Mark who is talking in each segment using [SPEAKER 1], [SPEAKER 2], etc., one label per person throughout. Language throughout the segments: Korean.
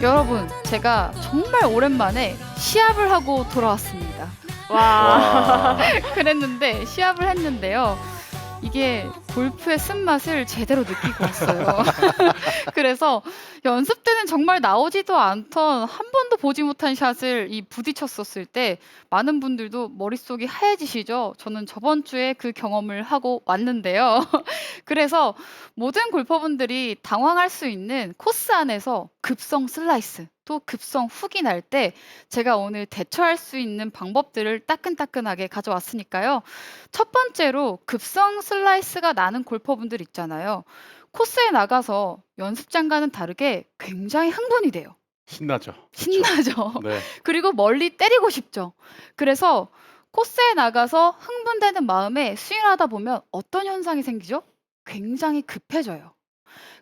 [SPEAKER 1] 여러분, 제가 정말 오랜만에 시합을 하고 돌아왔습니다.
[SPEAKER 2] 와.
[SPEAKER 3] 와.
[SPEAKER 1] 그랬는데 시합을 했는데요. 이게 골프의 쓴맛을 제대로 느끼고 왔어요. 그래서 연습 때는 정말 나오지도 않던 한 번도 보지 못한 샷을 부딪혔었을 때 많은 분들도 머릿속이 하얘지시죠? 저는 저번 주에 그 경험을 하고 왔는데요. 그래서 모든 골퍼분들이 당황할 수 있는 코스 안에서 급성 슬라이스, 또 급성 훅이 날 때 제가 오늘 대처할 수 있는 방법들을 따끈따끈하게 가져왔으니까요. 첫 번째로 급성 슬라이스가 나는 골퍼분들 있잖아요. 코스에 나가서 연습장과는 다르게 굉장히 흥분이 돼요.
[SPEAKER 2] 신나죠.
[SPEAKER 1] 신나죠.
[SPEAKER 2] 네.
[SPEAKER 1] 그리고 멀리 때리고 싶죠. 그래서 코스에 나가서 흥분되는 마음에 스윙을 하다 보면 어떤 현상이 생기죠? 굉장히 급해져요.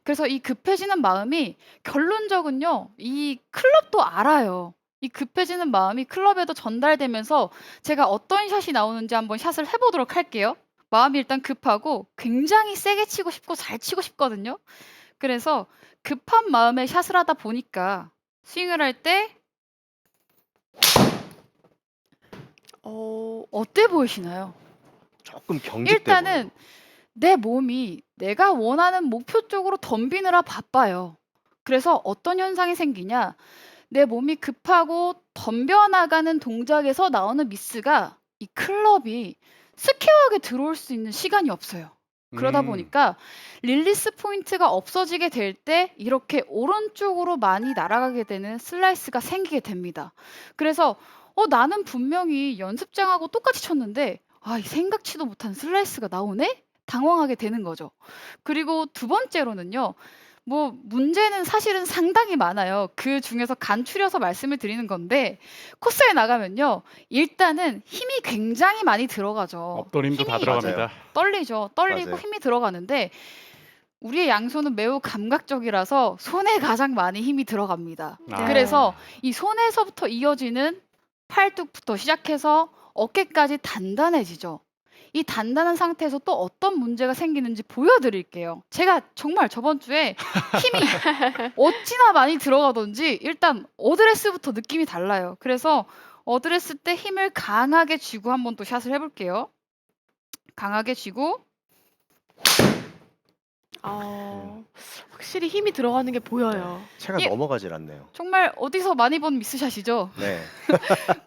[SPEAKER 1] 그래서 이 급해지는 마음이 결론적은요, 이 클럽도 알아요. 이 급해지는 마음이 클럽에도 전달되면서 제가 어떤 샷이 나오는지 한번 샷을 해보도록 할게요. 마음이 일단 급하고 굉장히 세게 치고 싶고 잘 치고 싶거든요. 그래서 급한 마음에 샷을 하다 보니까 스윙을 할 때 어때 보이시나요?
[SPEAKER 3] 조금 경직돼
[SPEAKER 1] 일단은
[SPEAKER 3] 보여요.
[SPEAKER 1] 내 몸이 내가 원하는 목표 쪽으로 덤비느라 바빠요. 그래서 어떤 현상이 생기냐? 내 몸이 급하고 덤벼나가는 동작에서 나오는 미스가 이 클럽이 스퀘어하게 들어올 수 있는 시간이 없어요. 그러다 보니까 릴리스 포인트가 없어지게 될 때 이렇게 오른쪽으로 많이 날아가게 되는 슬라이스가 생기게 됩니다. 그래서 나는 분명히 연습장하고 똑같이 쳤는데 이 생각지도 못한 슬라이스가 나오네? 당황하게 되는 거죠. 그리고 두 번째로는요. 뭐 문제는 사실은 상당히 많아요. 그중에서 간추려서 말씀을 드리는 건데 코스에 나가면요. 일단은 힘이 굉장히 많이 들어가죠.
[SPEAKER 2] 없던 힘도 다
[SPEAKER 1] 힘이
[SPEAKER 2] 들어갑니다.
[SPEAKER 1] 떨리죠. 떨리고
[SPEAKER 3] 맞아요.
[SPEAKER 1] 힘이 들어가는데 우리의 양손은 매우 감각적이라서 손에 가장 많이 힘이 들어갑니다.
[SPEAKER 2] 아.
[SPEAKER 1] 그래서 이 손에서부터 이어지는 팔뚝부터 시작해서 어깨까지 단단해지죠. 이 단단한 상태에서 또 어떤 문제가 생기는지 보여드릴게요. 제가 정말 저번 주에 힘이 어찌나 많이 들어가던지 일단 어드레스부터 느낌이 달라요. 그래서 어드레스 때 힘을 강하게 쥐고 한번 또 샷을 해볼게요. 강하게 쥐고
[SPEAKER 2] 확실히 힘이 들어가는 게 보여요.
[SPEAKER 3] 채가
[SPEAKER 1] 예.
[SPEAKER 3] 넘어가질 않네요.
[SPEAKER 1] 정말 어디서 많이 본 미스샷이죠.
[SPEAKER 3] 네.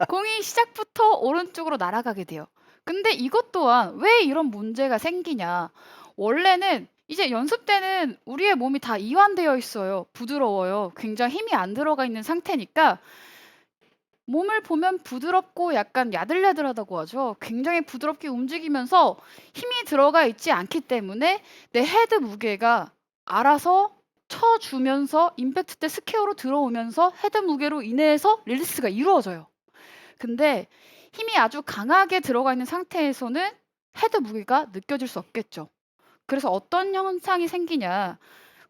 [SPEAKER 1] 공이 시작부터 오른쪽으로 날아가게 돼요. 근데 이것 또한 왜 이런 문제가 생기냐. 원래는 이제 연습 때는 우리의 몸이 다 이완되어 있어요. 부드러워요. 굉장히 힘이 안 들어가 있는 상태니까 몸을 보면 부드럽고 약간 야들야들하다고 하죠. 굉장히 부드럽게 움직이면서 힘이 들어가 있지 않기 때문에 내 헤드 무게가 알아서 쳐주면서 임팩트 때 스퀘어로 들어오면서 헤드 무게로 인해서 릴리스가 이루어져요. 근데 힘이 아주 강하게 들어가 있는 상태에서는 헤드 무게가 느껴질 수 없겠죠. 그래서 어떤 현상이 생기냐.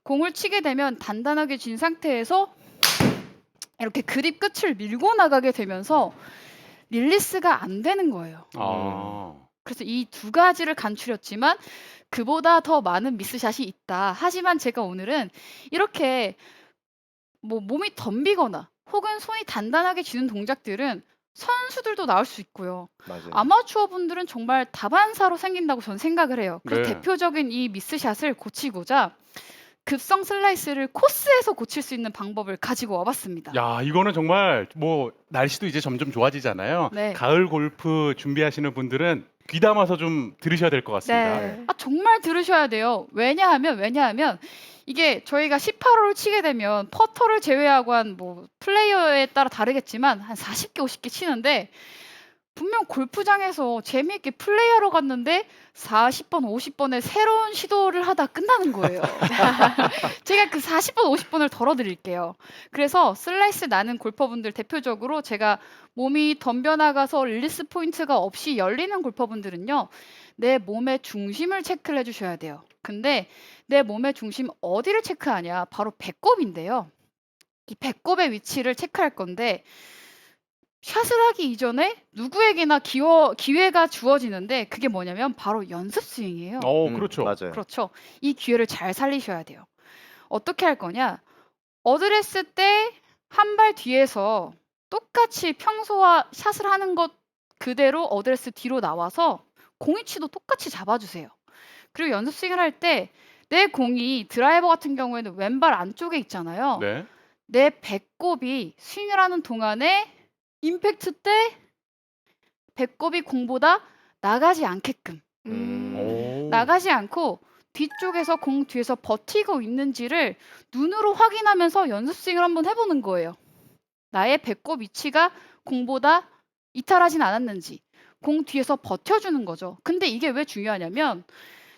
[SPEAKER 1] 공을 치게 되면 단단하게 쥔 상태에서 이렇게 그립 끝을 밀고 나가게 되면서 릴리스가 안 되는 거예요.
[SPEAKER 2] 아.
[SPEAKER 1] 그래서 이 두 가지를 간추렸지만 그보다 더 많은 미스샷이 있다. 하지만 제가 오늘은 이렇게 뭐 몸이 덤비거나 혹은 손이 단단하게 쥐는 동작들은 선수들도 나올 수 있고요.
[SPEAKER 3] 맞아요.
[SPEAKER 1] 아마추어 분들은 정말 다반사로 생긴다고 저는 생각을 해요. 그래서
[SPEAKER 2] 네.
[SPEAKER 1] 대표적인 이 미스샷을 고치고자 급성 슬라이스를 코스에서 고칠 수 있는 방법을 가지고 와봤습니다.
[SPEAKER 2] 야, 이거는 정말 뭐 날씨도 이제 점점 좋아지잖아요.
[SPEAKER 1] 네.
[SPEAKER 2] 가을 골프 준비하시는 분들은 귀 담아서 좀 들으셔야 될 것 같습니다.
[SPEAKER 1] 네. 정말 들으셔야 돼요. 왜냐하면 이게 저희가 18홀을 치게 되면 퍼터를 제외하고 한 뭐 플레이어에 따라 다르겠지만 한 40개, 50개 치는데 분명 골프장에서 재미있게 플레이하러 갔는데 40번, 50번에 새로운 시도를 하다 끝나는 거예요. 제가 그 40번, 50번을 덜어드릴게요. 그래서 슬라이스 나는 골퍼분들 대표적으로 제가 몸이 덤벼나가서 릴리스 포인트가 없이 열리는 골퍼분들은요. 내 몸의 중심을 체크를 해주셔야 돼요. 근데 내 몸의 중심 어디를 체크하냐? 바로 배꼽인데요. 이 배꼽의 위치를 체크할 건데 샷을 하기 이전에 누구에게나 기회가 주어지는데 그게 뭐냐면 바로 연습 스윙이에요.
[SPEAKER 2] 그렇죠.
[SPEAKER 3] 맞아요.
[SPEAKER 1] 그렇죠. 이 기회를 잘 살리셔야 돼요. 어떻게 할 거냐? 어드레스 때 한 발 뒤에서 똑같이 평소와 샷을 하는 것 그대로 어드레스 뒤로 나와서 공 위치도 똑같이 잡아주세요. 그리고 연습 스윙을 할 때 내 공이 드라이버 같은 경우에는 왼발 안쪽에 있잖아요.
[SPEAKER 2] 네.
[SPEAKER 1] 내 배꼽이 스윙을 하는 동안에 임팩트 때 배꼽이 공보다 나가지 않게끔
[SPEAKER 3] 오.
[SPEAKER 1] 나가지 않고 뒤쪽에서 공 뒤에서 버티고 있는지를 눈으로 확인하면서 연습 스윙을 한번 해보는 거예요. 나의 배꼽 위치가 공보다 이탈하진 않았는지 공 뒤에서 버텨주는 거죠. 근데 이게 왜 중요하냐면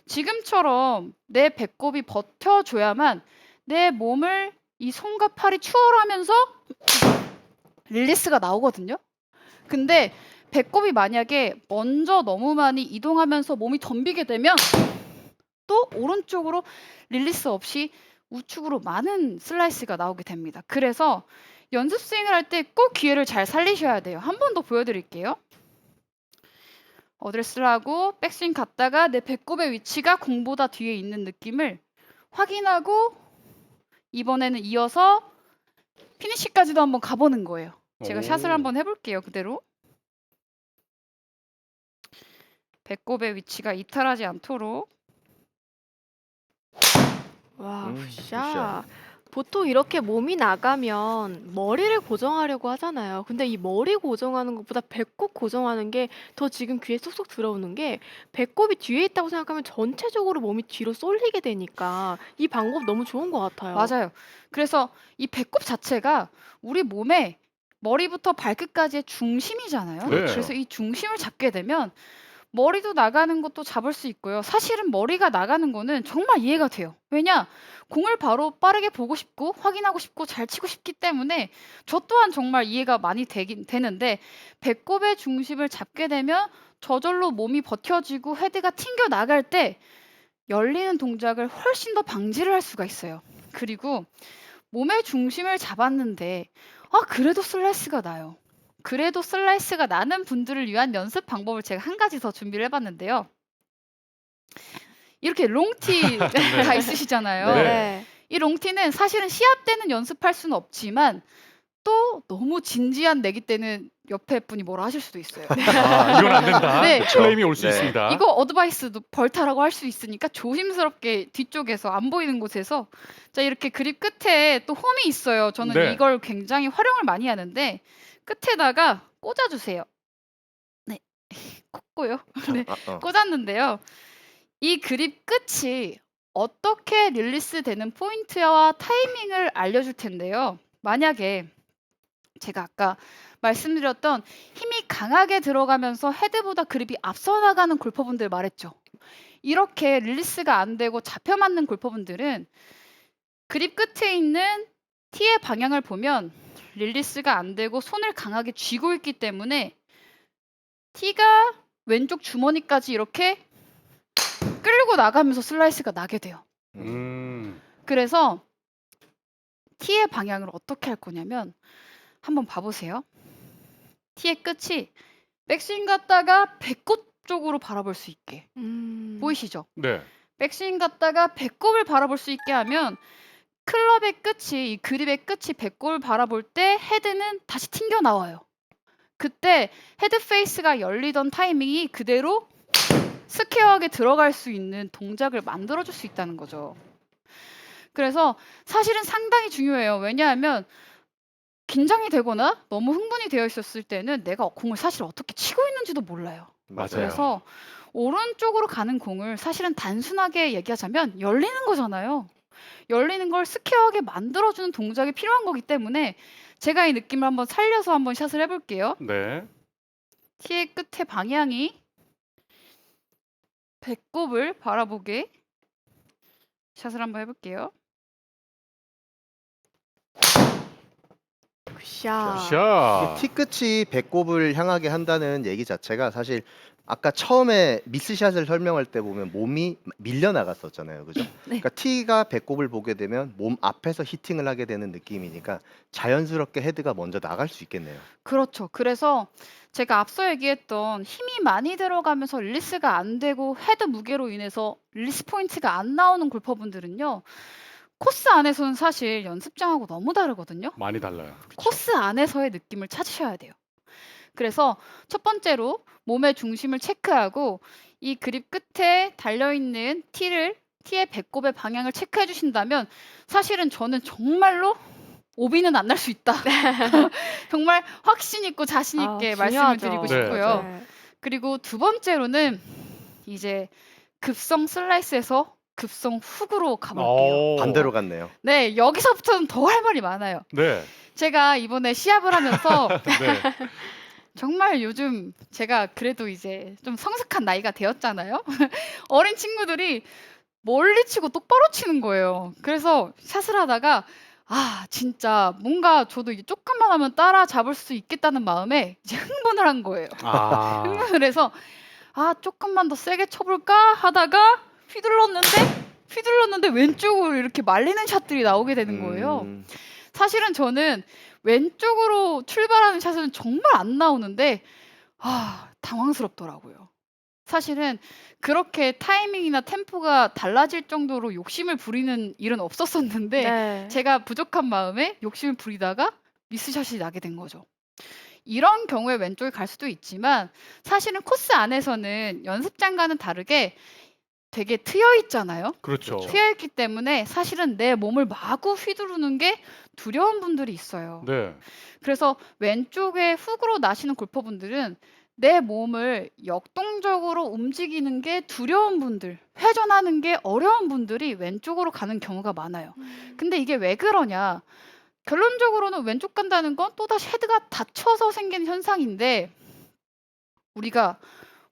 [SPEAKER 1] 지금처럼 내 배꼽이 버텨줘야만 내 몸을 이 손과 팔이 추월하면서 릴리스가 나오거든요. 근데 배꼽이 만약에 먼저 너무 많이 이동하면서 몸이 덤비게 되면 또 오른쪽으로 릴리스 없이 우측으로 많은 슬라이스가 나오게 됩니다. 그래서 연습 스윙을 할 때 꼭 기회를 잘 살리셔야 돼요. 한 번 더 보여드릴게요. 어드레스를 하고 백스윙 갔다가 내 배꼽의 위치가 공보다 뒤에 있는 느낌을 확인하고 이번에는 이어서 피니시까지도 한번 가보는 거예요. 제가 샷을
[SPEAKER 2] 오.
[SPEAKER 1] 한번 해볼게요. 그대로. 배꼽의 위치가 이탈하지 않도록.
[SPEAKER 4] 와,
[SPEAKER 3] 굿샷.
[SPEAKER 4] 굿샷. 보통 이렇게 몸이 나가면 머리를 고정하려고 하잖아요. 근데 이 머리 고정하는 것보다 배꼽 고정하는 게 더 지금 귀에 쏙쏙 들어오는 게 배꼽이 뒤에 있다고 생각하면 전체적으로 몸이 뒤로 쏠리게 되니까 이 방법 너무 좋은 것 같아요.
[SPEAKER 1] 맞아요. 그래서 이 배꼽 자체가 우리 몸의 머리부터 발끝까지의 중심이잖아요.
[SPEAKER 2] 네.
[SPEAKER 1] 그래서 이 중심을 잡게 되면 머리도 나가는 것도 잡을 수 있고요. 사실은 머리가 나가는 거는 정말 이해가 돼요. 왜냐? 공을 바로 빠르게 보고 싶고 확인하고 싶고 잘 치고 싶기 때문에 저 또한 정말 이해가 많이 되는데 배꼽의 중심을 잡게 되면 저절로 몸이 버텨지고 헤드가 튕겨 나갈 때 열리는 동작을 훨씬 더 방지를 할 수가 있어요. 그리고 몸의 중심을 잡았는데 그래도 슬라이스가 나요. 그래도 슬라이스가 나는 분들을 위한 연습 방법을 제가 한 가지 더 준비를 해봤는데요. 이렇게 롱티 다 있으시잖아요.
[SPEAKER 2] 네.
[SPEAKER 4] 네.
[SPEAKER 1] 이 롱티는 사실은 시합 때는 연습할 수는 없지만 또 너무 진지한 내기 때는 옆에 분이 뭐라 하실 수도 있어요.
[SPEAKER 2] 아, 이건 안 된다.
[SPEAKER 1] 네.
[SPEAKER 2] 클레임이 올 수
[SPEAKER 3] 네.
[SPEAKER 2] 있습니다.
[SPEAKER 1] 이거 어드바이스도 벌타라고 할 수 있으니까 조심스럽게 뒤쪽에서 안 보이는 곳에서 자 이렇게 그립 끝에 또 홈이 있어요. 저는
[SPEAKER 2] 네.
[SPEAKER 1] 이걸 굉장히 활용을 많이 하는데 끝에다가 꽂아주세요. 네, 꽂고요. 네, 꽂았는데요. 이 그립 끝이 어떻게 릴리스 되는 포인트와 타이밍을 알려줄 텐데요. 만약에 제가 아까 말씀드렸던 힘이 강하게 들어가면서 헤드보다 그립이 앞서 나가는 골퍼분들 말했죠. 이렇게 릴리스가 안 되고 잡혀 맞는 골퍼분들은 그립 끝에 있는 티의 방향을 보면 릴리스가 안 되고 손을 강하게 쥐고 있기 때문에 티가 왼쪽 주머니까지 이렇게 끌고 나가면서 슬라이스가 나게 돼요.
[SPEAKER 2] 음.
[SPEAKER 1] 그래서 티의 방향을 어떻게 할 거냐면 한번 봐보세요. 티의 끝이 백스윙 갔다가 배꼽 쪽으로 바라볼 수 있게 보이시죠?
[SPEAKER 2] 네.
[SPEAKER 1] 백스윙 갔다가 배꼽을 바라볼 수 있게 하면 클럽의 끝이 이 그립의 끝이 배꼽을 바라볼 때 헤드는 다시 튕겨 나와요. 그때 헤드 페이스가 열리던 타이밍이 그대로 스퀘어하게 들어갈 수 있는 동작을 만들어줄 수 있다는 거죠. 그래서 사실은 상당히 중요해요. 왜냐하면 긴장이 되거나 너무 흥분이 되어 있었을 때는 내가 공을 사실 어떻게 치고 있는지도 몰라요.
[SPEAKER 2] 맞아요.
[SPEAKER 1] 그래서 오른쪽으로 가는 공을 사실은 단순하게 얘기하자면 열리는 거잖아요. 열리는 걸 스퀘어하게 만들어주는 동작이 필요한 거기 때문에 제가 이 느낌을 한번 살려서 한번 샷을 해볼게요.
[SPEAKER 2] 네.
[SPEAKER 1] 티의 끝의 방향이 배꼽을 바라보게 샷을 한번 해볼게요.
[SPEAKER 4] 굿샷.
[SPEAKER 2] 샷.
[SPEAKER 3] 티 끝이 배꼽을 향하게 한다는 얘기 자체가 사실 아까 처음에 미스샷을 설명할 때 보면 몸이 밀려 나갔었잖아요, 그죠?
[SPEAKER 1] 네.
[SPEAKER 3] 그러니까 티가 배꼽을 보게 되면 몸 앞에서 히팅을 하게 되는 느낌이니까 자연스럽게 헤드가 먼저 나갈 수 있겠네요.
[SPEAKER 1] 그렇죠. 그래서 제가 앞서 얘기했던 힘이 많이 들어가면서 릴리스가 안 되고 헤드 무게로 인해서 릴리스 포인트가 안 나오는 골퍼분들은요. 코스 안에서는 사실 연습장하고 너무 다르거든요.
[SPEAKER 2] 많이 달라요.
[SPEAKER 1] 코스 안에서의 느낌을 찾으셔야 돼요. 그래서 첫 번째로 몸의 중심을 체크하고 이 그립 끝에 달려있는 티의 배꼽의 방향을 체크해 주신다면 사실은 저는 정말로 오비는 안 날 수 있다. 정말 확신 있고 자신
[SPEAKER 4] 아,
[SPEAKER 1] 있게 말씀을 드리고
[SPEAKER 2] 네.
[SPEAKER 1] 싶고요.
[SPEAKER 4] 네.
[SPEAKER 1] 그리고 두 번째로는 이제 급성 슬라이스에서 급성 훅으로 가볼게요.
[SPEAKER 3] 반대로 갔네요.
[SPEAKER 1] 네, 여기서부터는 더 할 말이 많아요.
[SPEAKER 2] 네.
[SPEAKER 1] 제가 이번에 시합을 하면서
[SPEAKER 2] 네.
[SPEAKER 1] 정말 요즘 제가 그래도 이제 좀 성숙한 나이가 되었잖아요. 어린 친구들이 멀리 치고 똑바로 치는 거예요. 그래서 샷을 하다가 아, 진짜 뭔가 저도 이제 조금만 하면 따라잡을 수 있겠다는 마음에 이제 흥분을 한 거예요.
[SPEAKER 2] 아.
[SPEAKER 1] 흥분을 해서 아, 조금만 더 세게 쳐볼까 하다가 휘둘렀는데 왼쪽으로 이렇게 말리는 샷들이 나오게 되는 거예요. 사실은 저는 왼쪽으로 출발하는 샷은 정말 안 나오는데 아, 당황스럽더라고요. 사실은 그렇게 타이밍이나 템포가 달라질 정도로 욕심을 부리는 일은 없었었는데
[SPEAKER 4] 네.
[SPEAKER 1] 제가 부족한 마음에 욕심을 부리다가 미스샷이 나게 된 거죠. 이런 경우에 왼쪽에 갈 수도 있지만 사실은 코스 안에서는 연습장과는 다르게 되게 트여 있잖아요.
[SPEAKER 2] 그렇죠.
[SPEAKER 1] 트여 있기 때문에 사실은 내 몸을 마구 휘두르는 게 두려운 분들이 있어요.
[SPEAKER 2] 네.
[SPEAKER 1] 그래서 왼쪽에 훅으로 나시는 골퍼분들은 내 몸을 역동적으로 움직이는 게 두려운 분들, 회전하는 게 어려운 분들이 왼쪽으로 가는 경우가 많아요. 근데 이게 왜 그러냐? 결론적으로는 왼쪽 간다는 건 또다시 헤드가 닫혀서 생기는 현상인데 우리가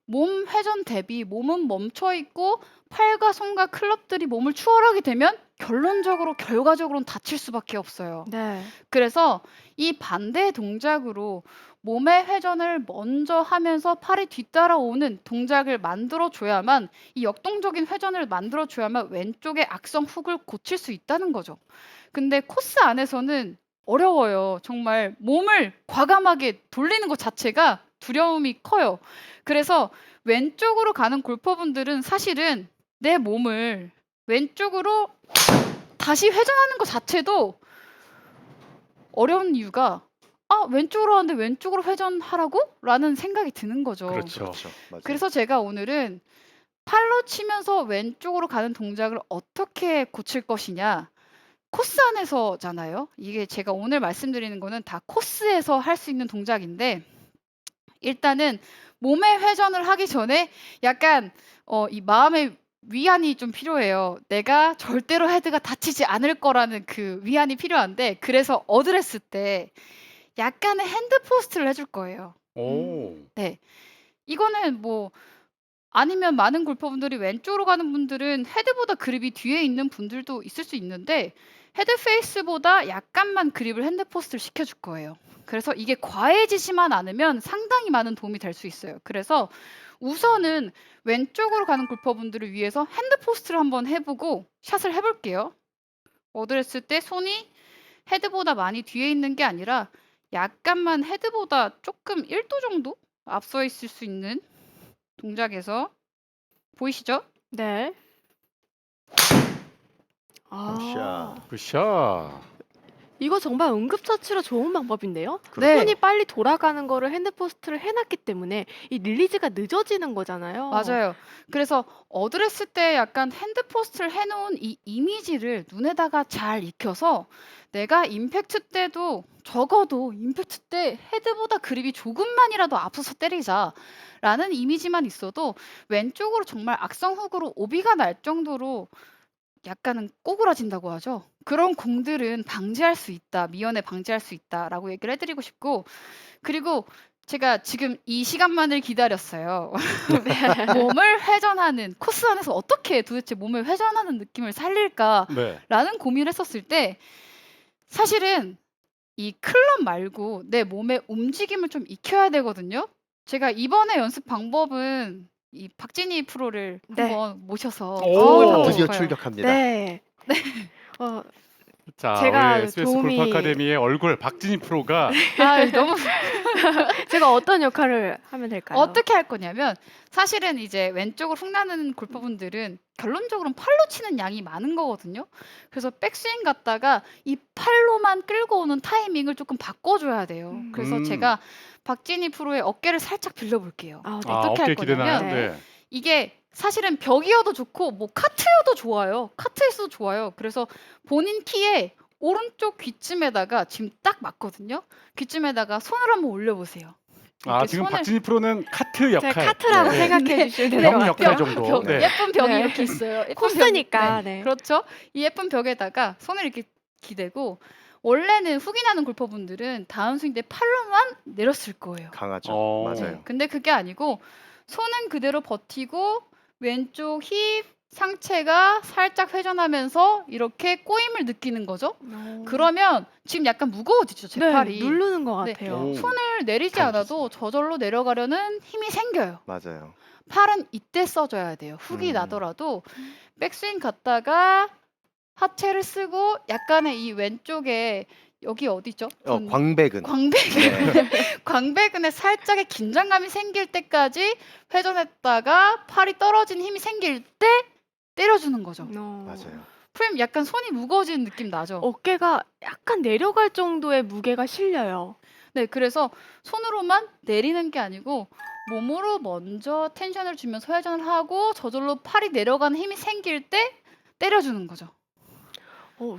[SPEAKER 1] 몸 회전 대비 몸은 멈춰 있고 팔과 손과 클럽들이 몸을 추월하게 되면 결과적으로는 다칠 수밖에 없어요.
[SPEAKER 4] 네.
[SPEAKER 1] 그래서 이 반대 동작으로 몸의 회전을 먼저 하면서 팔이 뒤따라오는 동작을 만들어줘야만 이 역동적인 회전을 만들어줘야만 왼쪽의 악성 훅을 고칠 수 있다는 거죠. 근데 코스 안에서는 어려워요. 정말 몸을 과감하게 돌리는 것 자체가 두려움이 커요. 그래서 왼쪽으로 가는 골퍼분들은 사실은 내 몸을 왼쪽으로 다시 회전하는 것 자체도 어려운 이유가 아, 왼쪽으로 하는데 왼쪽으로 회전하라고? 라는 생각이 드는 거죠.
[SPEAKER 2] 그렇죠.
[SPEAKER 3] 맞아요.
[SPEAKER 1] 그래서 제가 오늘은 팔로 치면서 왼쪽으로 가는 동작을 어떻게 고칠 것이냐. 코스 안에서잖아요. 이게 제가 오늘 말씀드리는 거는 다 코스에서 할 수 있는 동작인데 일단은 몸의 회전을 하기 전에 약간 이 마음의 위안이 좀 필요해요. 내가 절대로 헤드가 다치지 않을 거라는 그 위안이 필요한데 그래서 어드레스 때 약간의 핸드 포스트를 해줄 거예요.
[SPEAKER 2] 오.
[SPEAKER 1] 네. 이거는 뭐 아니면 많은 골퍼분들이 왼쪽으로 가는 분들은 헤드보다 그립이 뒤에 있는 분들도 있을 수 있는데 헤드 페이스보다 약간만 그립을 핸드 포스트를 시켜줄 거예요. 그래서 이게 과해지지만 않으면 상당히 많은 도움이 될 수 있어요. 그래서 우선은 왼쪽으로 가는 골퍼분들을 위해서 핸드 포스트를 한번 해보고 샷을 해볼게요. 어드레스 때 손이 헤드보다 많이 뒤에 있는 게 아니라 약간만 헤드보다 조금 1도 정도 앞서 있을 수 있는 동작에서 보이시죠?
[SPEAKER 4] 네. 아,
[SPEAKER 3] 굿샷.
[SPEAKER 2] 굿샷.
[SPEAKER 4] 이거 정말 응급처치로 좋은 방법인데요.
[SPEAKER 1] 네.
[SPEAKER 4] 손이 빨리 돌아가는 거를 핸드포스트를 해놨기 때문에 이 릴리즈가 늦어지는 거잖아요.
[SPEAKER 1] 맞아요. 그래서 어드레스 때 약간 핸드 포스트를 해놓은 이 이미지를 눈에다가 잘 익혀서 내가 임팩트 때도 적어도 임팩트 때 헤드보다 그립이 조금만이라도 앞서서 때리자라는 이미지만 있어도 왼쪽으로 정말 악성 훅으로 오비가 날 정도로 약간은 꼬그라진다고 하죠. 그런 공들은 방지할 수 있다. 미연에 방지할 수 있다라고 얘기를 해드리고 싶고 그리고 제가 지금 이 시간만을 기다렸어요. 몸을 회전하는 코스 안에서 어떻게 도대체 몸을 회전하는 느낌을 살릴까라는
[SPEAKER 2] 네.
[SPEAKER 1] 고민을 했었을 때 사실은 이 클럽 말고 내 몸의 움직임을 좀 익혀야 되거든요. 제가 이번에 연습 방법은 이 박진희 프로를
[SPEAKER 4] 네.
[SPEAKER 1] 한번 모셔서
[SPEAKER 2] 오.
[SPEAKER 1] 해보고
[SPEAKER 3] 드디어
[SPEAKER 1] 싶어요.
[SPEAKER 3] 출격합니다.
[SPEAKER 4] 네. 어,
[SPEAKER 2] 자,
[SPEAKER 4] 제가
[SPEAKER 2] 우리 SBS 골프
[SPEAKER 4] 도움이-
[SPEAKER 2] 아카데미의 얼굴 박진희 프로가
[SPEAKER 1] 아, 너무
[SPEAKER 4] 제가 어떤 역할을 하면 될까요?
[SPEAKER 1] 어떻게 할 거냐면 사실은 이제 왼쪽으로 훅 나는 골퍼분들은 결론적으로는 팔로 치는 양이 많은 거거든요. 그래서 백스윙 갔다가 이 팔로만 끌고 오는 타이밍을 조금 바꿔줘야 돼요. 그래서
[SPEAKER 2] 음.
[SPEAKER 1] 제가 박진희 프로의 어깨를 살짝 빌려볼게요.
[SPEAKER 4] 아, 네.
[SPEAKER 2] 아,
[SPEAKER 1] 어떻게 할
[SPEAKER 2] 어깨 기대나요?
[SPEAKER 1] 거냐면
[SPEAKER 2] 네.
[SPEAKER 1] 이게 사실은 벽이어도 좋고 뭐 카트여도 좋아요. 카트에서도 좋아요. 그래서 본인 키에 오른쪽 귀쯤에다가 지금 딱 맞거든요. 귀쯤에다가 손을 한번 올려보세요.
[SPEAKER 2] 아,
[SPEAKER 1] 이렇게
[SPEAKER 2] 지금
[SPEAKER 1] 손을-
[SPEAKER 2] 박진희 프로는 카트 역할.
[SPEAKER 4] 제가 카트라고
[SPEAKER 2] 네.
[SPEAKER 4] 생각해 주시면
[SPEAKER 2] 벽
[SPEAKER 4] 될 것
[SPEAKER 2] 역할
[SPEAKER 4] 같아요.
[SPEAKER 2] 정도.
[SPEAKER 1] 벽,
[SPEAKER 2] 네.
[SPEAKER 1] 예쁜 벽이
[SPEAKER 4] 네.
[SPEAKER 1] 이렇게 있어요. 예쁜
[SPEAKER 4] 코스니까.
[SPEAKER 1] 벽,
[SPEAKER 4] 네.
[SPEAKER 1] 그렇죠. 이 예쁜 벽에다가 손을 이렇게 기대고 원래는 훅이 나는 골퍼분들은 다운스윙 때 팔로만 내렸을 거예요.
[SPEAKER 3] 강하죠.
[SPEAKER 2] 어.
[SPEAKER 3] 맞아요.
[SPEAKER 1] 근데 그게 아니고 손은 그대로 버티고 왼쪽 힙 상체가 살짝 회전하면서 이렇게 꼬임을 느끼는 거죠. 그러면 지금 약간 무거워지죠, 제
[SPEAKER 4] 네,
[SPEAKER 1] 팔이.
[SPEAKER 4] 누르는 것
[SPEAKER 1] 네.
[SPEAKER 4] 같아요.
[SPEAKER 3] 오.
[SPEAKER 1] 손을 내리지
[SPEAKER 3] 잘
[SPEAKER 1] 않아도 저절로 내려가려는 힘이 생겨요.
[SPEAKER 3] 맞아요.
[SPEAKER 1] 팔은 이때 써줘야 돼요. 훅이
[SPEAKER 3] 음.
[SPEAKER 1] 나더라도 백스윙 갔다가 하체를 쓰고 약간의 이 왼쪽에 여기 어디죠?
[SPEAKER 3] 광배근.
[SPEAKER 1] 광배근
[SPEAKER 3] 네.
[SPEAKER 1] 광배근에 살짝의 긴장감이 생길 때까지 회전했다가 팔이 떨어진 힘이 생길 때 때려주는 거죠.
[SPEAKER 3] 맞아요.
[SPEAKER 1] 프레임 약간 손이 무거워지는 느낌 나죠?
[SPEAKER 4] 어깨가 약간 내려갈 정도의 무게가 실려요.
[SPEAKER 1] 네, 그래서 손으로만 내리는 게 아니고 몸으로 먼저 텐션을 주면서 회전을 하고 저절로 팔이 내려가는 힘이 생길 때 때려주는 거죠.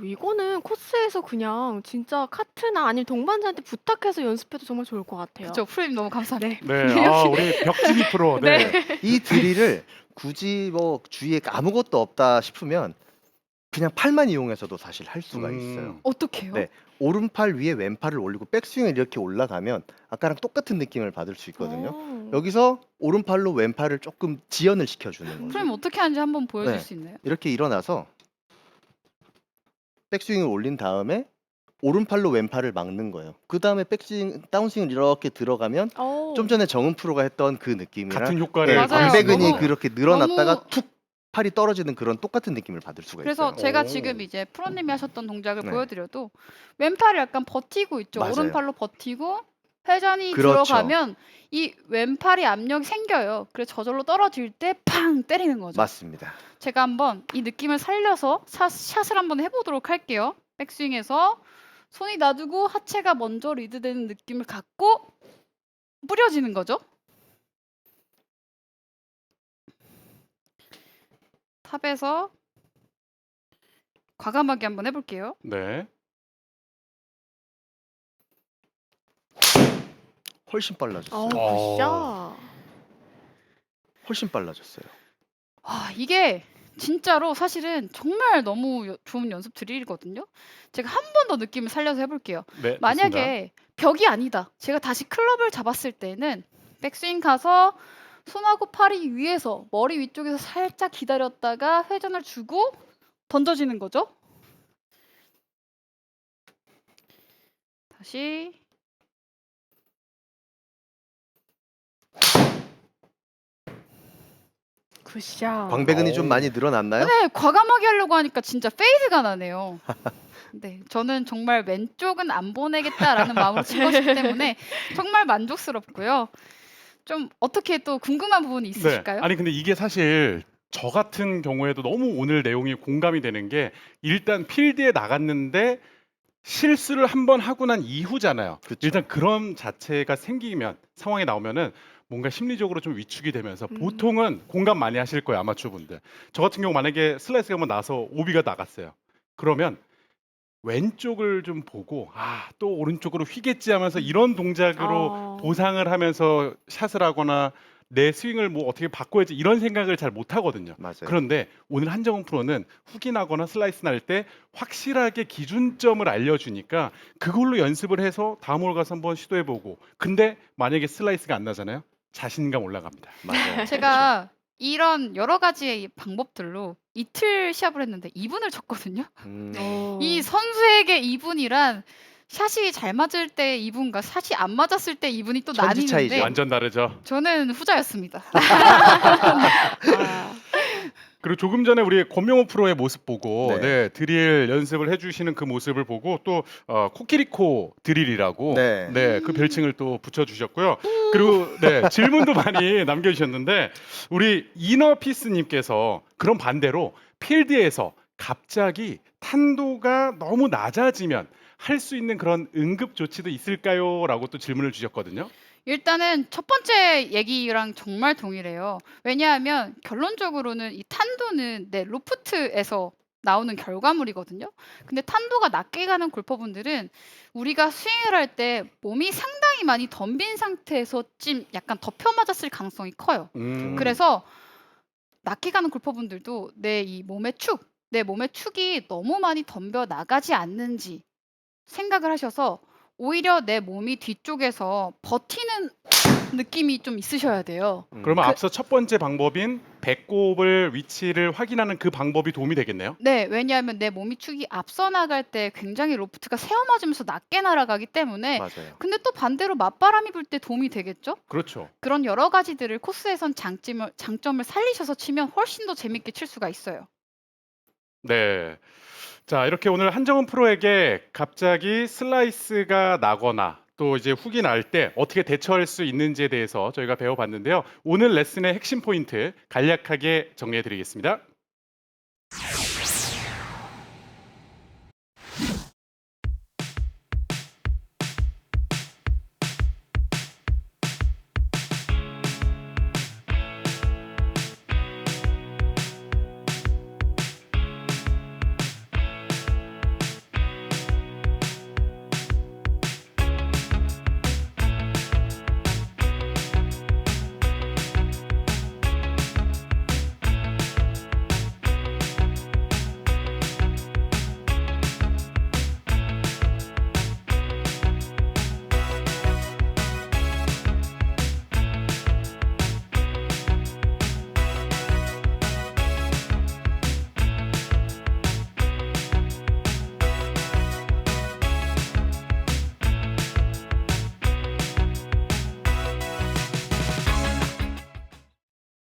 [SPEAKER 4] 이거는 코스에서 그냥 진짜 카트나 아니면 동반자한테 부탁해서 연습해도 정말 좋을 것 같아요.
[SPEAKER 1] 그렇죠. 프레임 너무 감사합니다.
[SPEAKER 2] 네. 아, 우리 벽진희 프로. 네.
[SPEAKER 3] 이 드릴을 굳이 뭐 주위에 아무것도 없다 싶으면 그냥 팔만 이용해서도 사실 할 수가 있어요.
[SPEAKER 1] 어떻게요?
[SPEAKER 3] 네. 오른팔 위에 왼팔을 올리고 백스윙을 이렇게 올라가면 아까랑 똑같은 느낌을 받을 수 있거든요. 여기서 오른팔로 왼팔을 조금 지연을 시켜주는 거죠.
[SPEAKER 1] 프레임 어떻게 하는지 한번 보여줄
[SPEAKER 3] 네.
[SPEAKER 1] 수 있나요?
[SPEAKER 3] 이렇게 일어나서 백스윙을 올린 다음에 오른팔로 왼팔을 막는 거예요. 그 다음에 백스윙, 다운스윙을 이렇게 들어가면 좀 전에 정은 프로가 했던 그 느낌이랑
[SPEAKER 2] 같은 효과를
[SPEAKER 1] 맞아요.
[SPEAKER 3] 광배근이
[SPEAKER 1] 너무-
[SPEAKER 3] 그렇게 늘어났다가
[SPEAKER 1] 너무-
[SPEAKER 3] 툭 팔이 떨어지는 그런 똑같은 느낌을 받을 수가
[SPEAKER 1] 그래서
[SPEAKER 3] 있어요.
[SPEAKER 1] 제가
[SPEAKER 2] 오.
[SPEAKER 1] 지금 이제 프로님이 하셨던 동작을
[SPEAKER 3] 네.
[SPEAKER 1] 보여드려도 왼팔을 약간 버티고 있죠.
[SPEAKER 3] 맞아요.
[SPEAKER 1] 오른팔로 버티고 회전이
[SPEAKER 3] 그렇죠.
[SPEAKER 1] 들어가면 이 왼팔이 압력이 생겨요. 그래서 저절로 떨어질 때 팡 때리는 거죠.
[SPEAKER 3] 맞습니다.
[SPEAKER 1] 제가 한번 이 느낌을 살려서 샷을 한번 해보도록 할게요. 백스윙에서 손이 놔두고 하체가 먼저 리드되는 느낌을 갖고 뿌려지는 거죠. 탑에서 과감하게 한번 해볼게요.
[SPEAKER 2] 네.
[SPEAKER 3] 훨씬 빨라졌어요.
[SPEAKER 4] 굿샷.
[SPEAKER 3] 훨씬 빨라졌어요.
[SPEAKER 1] 이게 진짜로 사실은 정말 너무 좋은 연습 드릴이거든요. 제가 한 번 더 느낌을 살려서 해볼게요.
[SPEAKER 2] 네.
[SPEAKER 1] 만약에 벽이 아니다. 제가 다시 클럽을 잡았을 때는 백스윙 가서 손하고 팔이 위에서 머리 위쪽에서 살짝 기다렸다가 회전을 주고 던져지는 거죠. 다시
[SPEAKER 4] 굿샷.
[SPEAKER 3] 광배근이 좀
[SPEAKER 2] 오.
[SPEAKER 3] 많이 늘어났나요?
[SPEAKER 1] 네, 과감하게 하려고 하니까 진짜 페이드가 나네요. 네, 저는 정말 왼쪽은 안 보내겠다라는 마음으로 친 것이기 때문에 정말 만족스럽고요. 좀 어떻게 또 궁금한 부분이 있으실까요?
[SPEAKER 2] 아니 근데 이게 사실 저 같은 경우에도 너무 오늘 내용이 공감이 되는 게 일단 필드에 나갔는데 실수를 한 번 하고 난 이후잖아요.
[SPEAKER 3] 그쵸.
[SPEAKER 2] 일단 그런 자체가 생기면 상황이 나오면은 뭔가 심리적으로 좀 위축이 되면서 보통은 공감 많이 하실 거예요, 아마추어 분들. 저 같은 경우 만약에 슬라이스가 한번 나서 오비가 나갔어요. 그러면 왼쪽을 좀 보고 또 오른쪽으로 휘겠지 하면서 이런 동작으로 보상을 하면서 샷을 하거나 내 스윙을 뭐 어떻게 바꿔야지 이런 생각을 잘 못 하거든요.
[SPEAKER 3] 맞아요.
[SPEAKER 2] 그런데 오늘 한정훈 프로는 훅이 나거나 슬라이스 날 때 확실하게 기준점을 알려주니까 그걸로 연습을 해서 다음 홀 가서 한번 시도해보고 근데 만약에 슬라이스가 안 나잖아요. 자신감 올라갑니다.
[SPEAKER 3] 맞아요.
[SPEAKER 1] 제가 이런 여러 가지의 방법들로 이틀 시합을 했는데 2분을 쳤거든요. 이 선수에게 2분이란 샷이 잘 맞을 때 2분과 샷이 안 맞았을 때 2분이 또
[SPEAKER 3] 천지 차이죠.
[SPEAKER 1] 나뉘는데
[SPEAKER 2] 완전 다르죠.
[SPEAKER 1] 저는 후자였습니다.
[SPEAKER 2] 그리고 조금 전에 우리 권명호 프로의 모습 보고
[SPEAKER 3] 네.
[SPEAKER 2] 네, 드릴 연습을 해주시는 그 모습을 보고 또 코끼리코 드릴이라고
[SPEAKER 3] 네.
[SPEAKER 2] 네, 그 별칭을 또 붙여주셨고요. 그리고 네, 질문도 많이 남겨주셨는데 우리 이너피스님께서 그런 반대로 필드에서 갑자기 탄도가 너무 낮아지면 할 수 있는 그런 응급 조치도 있을까요? 라고 또 질문을 주셨거든요.
[SPEAKER 1] 일단은 첫 번째 얘기랑 정말 동일해요. 왜냐하면 결론적으로는 이 탄도는 로프트에서 나오는 결과물이거든요. 근데 탄도가 낮게 가는 골퍼분들은 우리가 스윙을 할 때 몸이 상당히 많이 덤빈 상태에서 좀 약간 덮여 맞았을 가능성이 커요. 그래서 낮게 가는 골퍼분들도 내 몸의 축이 너무 많이 덤벼 나가지 않는지 생각을 하셔서 오히려 내 몸이 뒤쪽에서 버티는 느낌이 좀 있으셔야 돼요.
[SPEAKER 2] 그러면
[SPEAKER 1] 그-
[SPEAKER 2] 앞서 첫 번째 방법인 배꼽을 위치를 확인하는 그 방법이 도움이 되겠네요.
[SPEAKER 1] 네, 왜냐하면 내 몸이 축이 앞서 나갈 때 굉장히 로프트가 세워 맞으면서 낮게 날아가기 때문에
[SPEAKER 3] 맞아요.
[SPEAKER 1] 근데 또 반대로 맞바람이 불 때 도움이 되겠죠?
[SPEAKER 2] 그렇죠.
[SPEAKER 1] 그런 여러 가지들을 코스에선 장점을 살리셔서 치면 훨씬 더 재밌게 칠 수가 있어요.
[SPEAKER 2] 네. 자, 이렇게 오늘 한정은 프로에게 갑자기 슬라이스가 나거나 또 이제 훅이 날 때 어떻게 대처할 수 있는지에 대해서 저희가 배워봤는데요. 오늘 레슨의 핵심 포인트 간략하게 정리해 드리겠습니다.